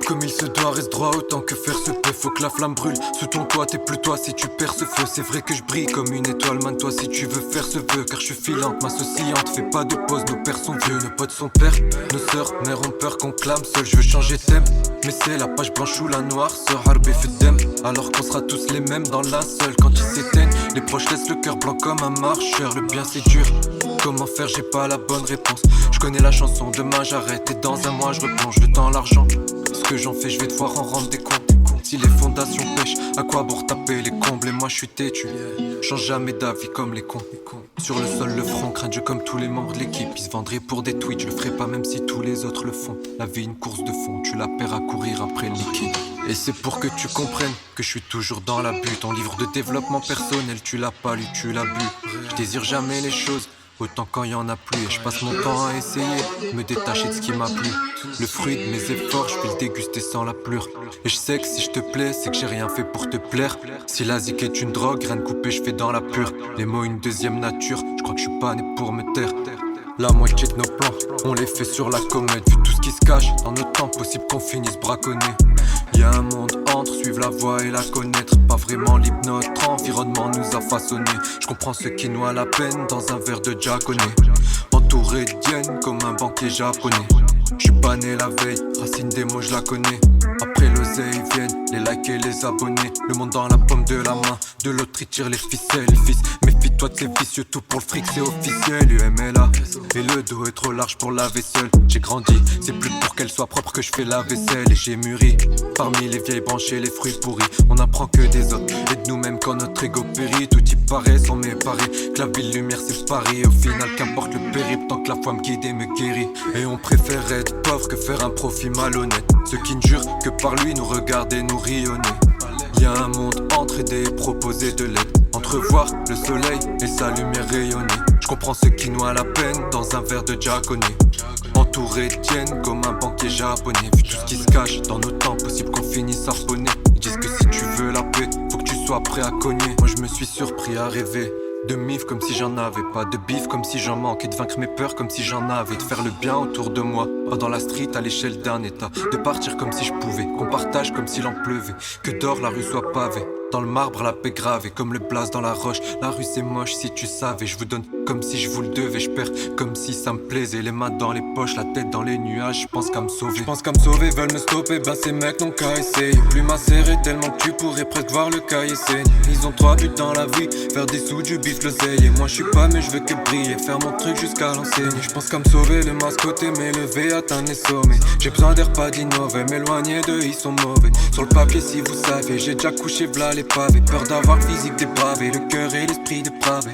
comme il se doit, reste droit autant que faire se peut. Faut que la flamme brûle sous ton toit, t'es plus toi si tu perds ce feu. C'est vrai que je brille comme une étoile, man, toi si tu veux faire ce vœu. Car je suis filante, ma saucillante, fais pas de pause, nos pères sont vieux. Nos potes sont pères, nos sœurs, mères ont peur qu'on clame seul. Je veux changer thème, mais c'est la page blanche ou la noire. Sœur Harbi Fedem, alors qu'on sera tous les mêmes dans l'un seul. Quand ils s'éteignent, les proches laissent le cœur blanc comme un marcheur. Le bien c'est dur, comment faire, j'ai pas la bonne réponse. Je connais la chanson, demain j'arrête et dans un mois je replonge le temps, l'argent. Ce que j'en fais, je vais devoir en rendre des comptes. Si les fondations pêchent, à quoi bon retaper les combles? Et moi je suis têtu, change jamais d'avis comme les cons. Sur le sol le front, craint Dieu comme tous les membres de l'équipe. Ils se vendraient pour des tweets, je le ferai pas même si tous les autres le font. La vie une course de fond, tu la perds à courir après le liquide. Et c'est pour que tu comprennes que je suis toujours dans la butte. Ton livre de développement personnel, tu l'as pas lu, tu l'as bu. Je désire jamais les choses autant quand y en a plus. Et je passe mon temps à essayer de me détacher de ce qui m'a plu. Le fruit de mes efforts, je vais le déguster sans la plure. Et je sais que si je te plais, c'est que j'ai rien fait pour te plaire. Si la zik est une drogue, rien de coupé, je fais dans la pure. Les mots une deuxième nature, je crois que je suis pas né pour me taire. La moitié de nos plans, on les fait sur la comète. Vu tout ce qui se cache, dans notre temps, possible qu'on finisse braconné. Y'a un monde entre, suivre la voie et la connaître. Pas vraiment libre, notre environnement nous a façonné. Je comprends ce qui noie la peine dans un verre de japonais. Entouré d'yens comme un banquier japonais. J'suis pas né la veille, racine des mots je la connais. Après l'oseille viennent les likes et les abonnés. Le monde dans la paume de la main, de l'autre il tire les ficelles. Fils, méfie-toi de ces vicieux, tout pour le fric c'est officiel. UMLA, et le dos est trop large pour laver seul. J'ai grandi, c'est plus pour qu'elle soit propre que je fais la vaisselle. Et j'ai mûri, parmi les vieilles branches et les fruits pourris. On apprend que des autres, et de nous-mêmes quand notre ego périt. Tout y paraît sans m'éparer, que la ville lumière c'est Paris. Au final qu'importe le périple, tant que la foi me guide et me guérit. Et on préfère être pauvre que faire un profit malhonnête. Ceux qui ne jurent que par lui nous regarder, nous rayonner. Y'a un monde entre aider et proposer de l'aide. Entrevoir le soleil et sa lumière rayonner. Je comprends ceux qui noient la peine dans un verre de japonais. Entouré tiennent comme un banquier japonais. Vu tout ce qui se cache dans nos temps, possible qu'on finisse harponné. Ils disent que si tu veux la paix, faut que tu sois prêt à cogner. Moi je me suis surpris à rêver de mif comme si j'en avais pas, de bif comme si j'en manquais, de vaincre mes peurs comme si j'en avais, de faire le bien autour de moi, pas dans la street à l'échelle d'un état, de partir comme si je pouvais, qu'on partage comme s'il en pleuvait, que d'or la rue soit pavée. Dans le marbre la paix grave et comme le blaze dans la roche. La rue c'est moche si tu savais. Je vous donne comme si je vous le devais. Je perds comme si ça me plaisait. Les mains dans les poches, la tête dans les nuages. Je pense qu'à me sauver. Je pense qu'à me sauver, veulent me stopper. Ben ces mecs n'ont qu'à essayer. Plus macérer tellement que tu pourrais presque voir le cahier saigner. Ils ont 3 buts dans la vie, faire des sous, du bif, l'oseille. Et moi je suis pas mais je veux que briller. Faire mon truc jusqu'à l'enseigner. Je pense qu'à me sauver, le mascoté m'élever, atteindre les sommets. J'ai besoin d'air pas d'innover, m'éloigner d'eux ils sont mauvais. Sur le papier si vous savez, j'ai déjà couché v'là les pavés. Peur d'avoir le physique dépravé, le cœur et l'esprit dépravé.